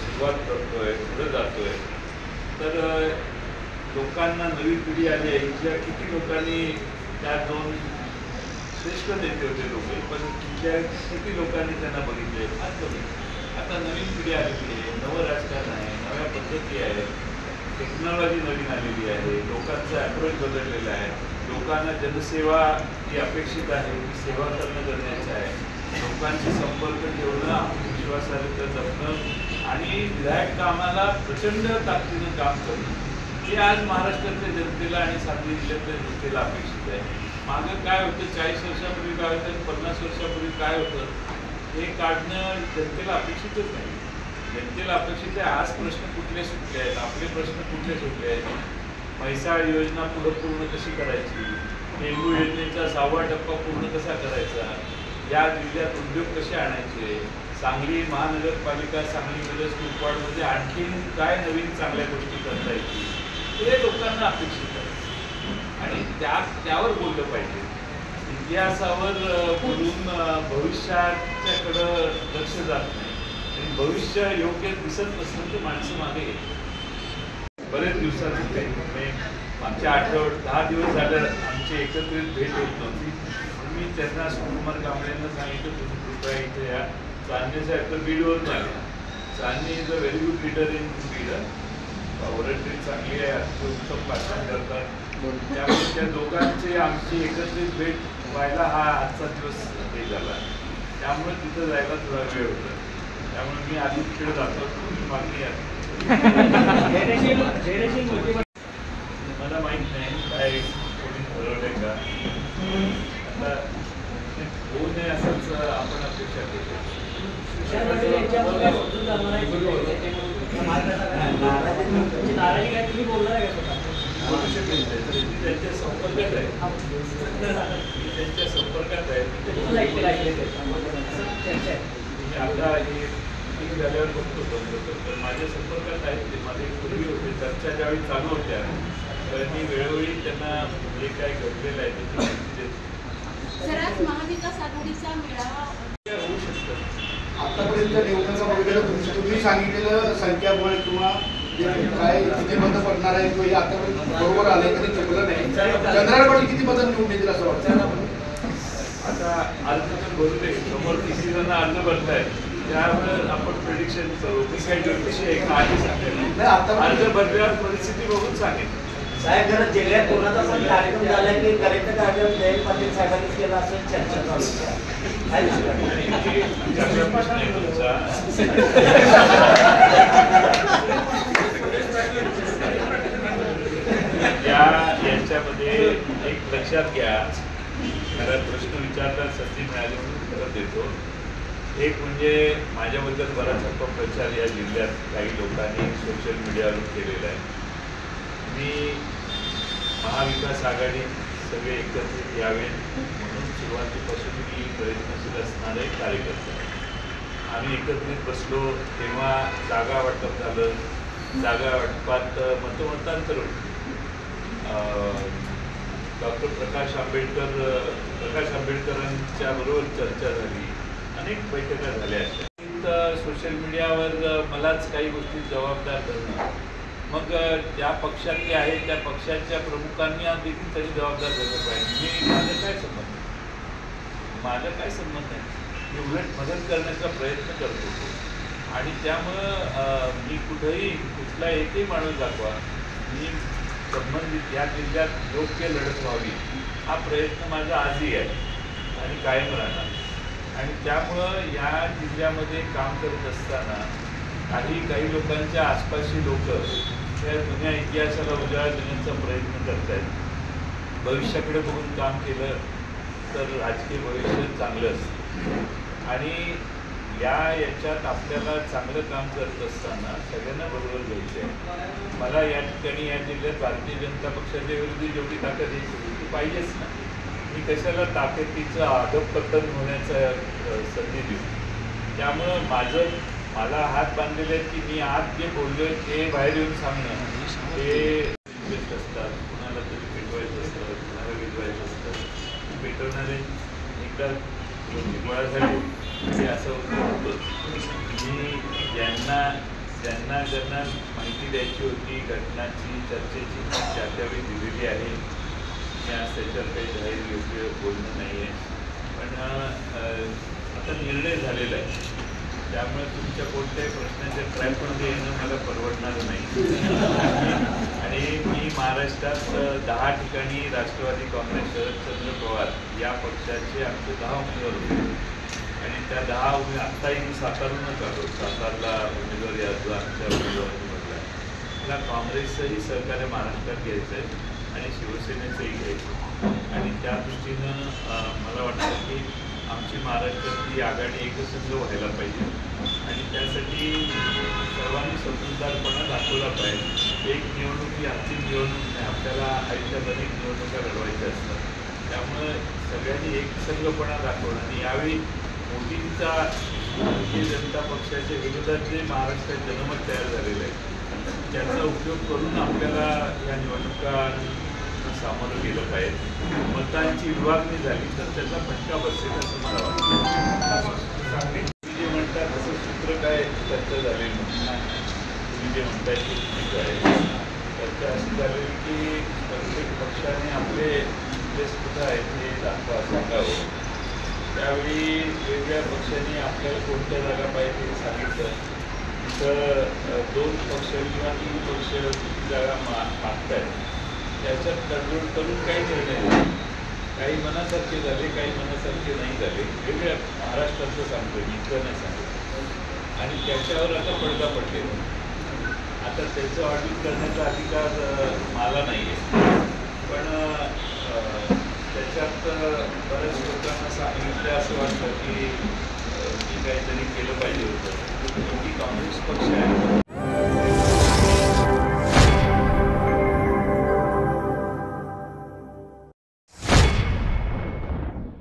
सुरुवात करतोय, पुढे जातोय. तर लोकांना नवी पिढी आली आहे, इथल्या किती लोकांनी त्या 2 श्रेष्ठ नेते होते लोक, पण तिथल्या किती लोकांनी त्यांना बघितले फार कमी. आता नवीन पिढी आलेली आहे, नवं राजकारण आहे, नव्या पद्धती आहेत, टेक्नॉलॉजी नवीन आलेली आहे, लोकांचा अप्रोच बदललेला आहे. लोकांना जनसेवा जी अपेक्षित आहे ती सेवा करणं गरजेचं आहे. लोकांशी संपर्क ठेवणं, विश्वासार्हता जपणं आणि विधायक कामाला प्रचंड ताकदीनं काम करणं हे आज महाराष्ट्रातल्या जनतेला आणि सांगली जिल्ह्यातल्या जनतेला अपेक्षित आहे. मागं काय होतं, 40 वर्षापूर्वी काय होतं, 50 वर्षापूर्वी काय होतं हे काढणं जनतेला अपेक्षितच नाही. जनतेला अपेक्षित आहे आज प्रश्न कुठले सुटले आहेत, आपले प्रश्न कुठले सुटले आहेत. म्हैसाळ योजना पूर्ण कशी करायची, डेंगू योजनेचा 6वा टप्पा पूर्ण कसा करायचा, या जिल्ह्यात उद्योग कसे आणायचे, सांगली महानगरपालिका, सांगली मिरज कुपवाडमध्ये आणखीन काय नवीन चांगल्या गोष्टी करता येतील हे लोकांना अपेक्षित आहे. आणि त्यावर बोललं पाहिजे. इतिहासावर बोलून भविष्याच्याकडं लक्ष जात नाही आणि भविष्य योग्य दिसत नसलं तर माणसं मागे बरेच दिवसाचे ते मागच्या 10 दिवस झालं आमची एकत्रित भेट होत नव्हती. मी त्यांना सुकुमार कांबळेंना सांगितलं तुम्ही कृपया इथे या. चांदणे साहेब तर बीडवरून आले. Chandane is a very good leader in Beed. ओरडरी चांगली आहे, उत्तम भाषण करतात. त्यामुळे त्या दोघांची आमची एकत्रित भेट व्हायला हा आजचा दिवस हे झाला. त्यामुळे तिथं जायला थोडा वेळ होता. त्यामुळे मी आधी तिकडे जातो, तुम्ही मागणी आहे. मला माहीत नाही काय कोणी ठरवलंय का. आता होऊ नये असंच आपण अपेक्षा करतो. बोलू शकेल त्यांच्या संपर्कात आहे, त्यांच्या संपर्कात आहे. आता हे झाल्यावर बघतो तर माझ्या संपर्कात आहेत ते. माझे पूर्वी होते, चर्चा ज्यावेळी चालू होत्या तर मी वेळोवेळी त्यांना जे काय घडलेलं आहे त्याची माहिती देतो. महाविकास आघाडीचा मेळावा होऊ शकतं. आतापर्यंत निवडणुका बघितलं तुम्ही सांगितलेलं संख्याबळ किंवा काय किती मतं पडणार आहे किंवा हे आतापर्यंत बरोबर आलंय कधी चुकलं नाही. चंद्राकडे किती मतं निवडून येतील असं वाटतं. आता अर्ज तर भरू दे, समोर किती जण अर्ज भरताय त्यावर आपण प्रेडिक्शन करू. मी काही ज्योतिषी आहे का आधी सांगेल. अर्ज भरल्यावर परिस्थिती बघून सांगेल. साहेब जरा जिल्ह्यात कोणाचा पण कार्यक्रम झाला की कलेक्टर कार्यक्रम जयंत पाटील साहेबांनी केला असं चर्चा चालू प्रश्न आहे तुमचा. याच्यामध्ये एक लक्षात घ्या, मला प्रश्न विचारता संधी मिळाली म्हणून उत्तर देतो. एक म्हणजे माझ्याबद्दल बराच अपप्रचार या जिल्ह्यात काही लोकांनी सोशल मीडियावर केलेला आहे. मी महाविकास आघाडी सगळे एकत्रित यावे म्हणून सुरुवातीपासून मी प्रयत्नशील असणारे कार्यकर्ते. आम्ही एकत्रित बसलो तेव्हा जागा वाटप झालं. जागा वाटपात मतमतांतर होतं. डॉक्टर प्रकाश आंबेडकरांच्या बरोबर चर्चा झाली, अनेक बैठका झाल्या. सोशल मीडियावर मलाच काही गोष्टी जबाबदार धरणं, मग ज्या पक्षातले आहेत त्या पक्षाच्या प्रमुखांनी देखील तरी जबाबदार धरलं पाहिजे. माझं काय संबंध आहे. मी उलट मदत करण्याचा प्रयत्न करतो आणि त्यामुळं मी कुठंही कुठला एकही माणूस दाखवा, मी संबंधित या जिल्ह्यात योग्य लढत व्हावी हा प्रयत्न माझा आजही आहे आणि कायम राहणार. आणि त्यामुळं या जिल्ह्यामध्ये काम करत असताना काही लोकांच्या आसपासची लोक त्या जुन्या इतिहासाला उजाळा देण्याचा प्रयत्न करत आहेत. भविष्याकडे बघून काम केलं तर राजकीय भविष्य चांगलं असतं. आणि याच्यात आपल्याला चांगलं काम करत असताना सगळ्यांना बरोबर घ्यायचं आहे. मला या ठिकाणी या जिल्ह्यात भारतीय जनता पक्षाच्या विरुद्ध जेवढी ताकद आहे ती पाहिजेच ना. मी कशाला ताकदीचं अधःपतन होण्याचा संधी देऊ. त्यामुळं मला हात बांधलेले आहेत की मी आज जे बोललोय ते बाहेर येऊन सांगणं हे बेस्ट असतात. कुणाला तरी पेटवायचं असतं, कुणाला विजवायचं असतं. पेटवणारे एकदा गोळा झाले ते असं होतंच. मी ज्यांना ज्यांना ज्यांना माहिती द्यायची होती घटनाची चर्चेची त्यावेळी दिलेली आहे. मी आज त्याच्यावर काही जाहीर बोलणं नाही आहे, पण आता निर्णय झालेला आहे. त्यामुळे तुमच्या कोणत्याही प्रश्नाच्या ट्रॅकमध्ये येणं मला परवडणार नाही. आणि मी महाराष्ट्रात 10 ठिकाणी राष्ट्रवादी काँग्रेस शरदचंद्र पवार या पक्षाचे आमचे 10 उमेदवार होते आणि त्या 10 आत्ताही मी सातारूनच आलो. सातारला उमेदवारी अर्ज आमच्या उमेदवारांनी म्हटलं आहे. मला काँग्रेसचंही सहकार्य महाराष्ट्रात घ्यायचं आहे आणि शिवसेनेचंही घ्यायचं आहे. आणि त्या दृष्टीनं मला वाटतं की आमची महाराष्ट्रातली आघाडी एकसंध व्हायला पाहिजे आणि त्यासाठी सर्वांनी समजूतदारपणा दाखवला पाहिजे. एक निवडणूक ही अंतिम निवडणूक नाही, आपल्याला आयुष्यात अनेक निवडणुका लढवायच्या असतात. त्यामुळे सगळ्यांनी एकसंघपणा दाखवणं आणि यावेळी मोदींचा भारतीय जनता पक्षाच्या विरोधात जे महाराष्ट्रात जनमत तयार झालेलं आहे त्याचा उपयोग करून आपल्याला या निवडणुका सामोरं गेलं पाहिजे. मतांची विभागणी झाली तर त्याचा फटका बसेल असं मला वाटतं. तुम्ही जे म्हणता तसं सूत्र काय चर्चा झालेली नाही. तुम्ही जे म्हणताय ते चुकीचं आहे. चर्चा अशी झालेली की प्रत्येक पक्षाने आपले इंटरेस्ट कुठं आहेत हे सांगावं. त्यावेळी वेगवेगळ्या पक्षांनी आपल्याला कोणत्या जागा पाहिजे हे सांगितलं. तिथं 2 पक्ष किंवा 3 पक्ष किती जागा मागतायत त्याच्यात तडजोड करून काही निर्णय झाले. काही मनासारखे झाले, काही मनासारखे नाही झाले. वेगळ्या महाराष्ट्रातलं सांगतो, इथलं नाही सांगतो. आणि त्याच्यावर आता पडदा पडलेला. आता त्याचं ऑडिट करण्याचा अधिकार मला नाही आहे, पण त्याच्यात बऱ्याच लोकांना सांगितलं असं वाटतं की मी काहीतरी केलं पाहिजे होतं. की काँग्रेस पक्ष आहे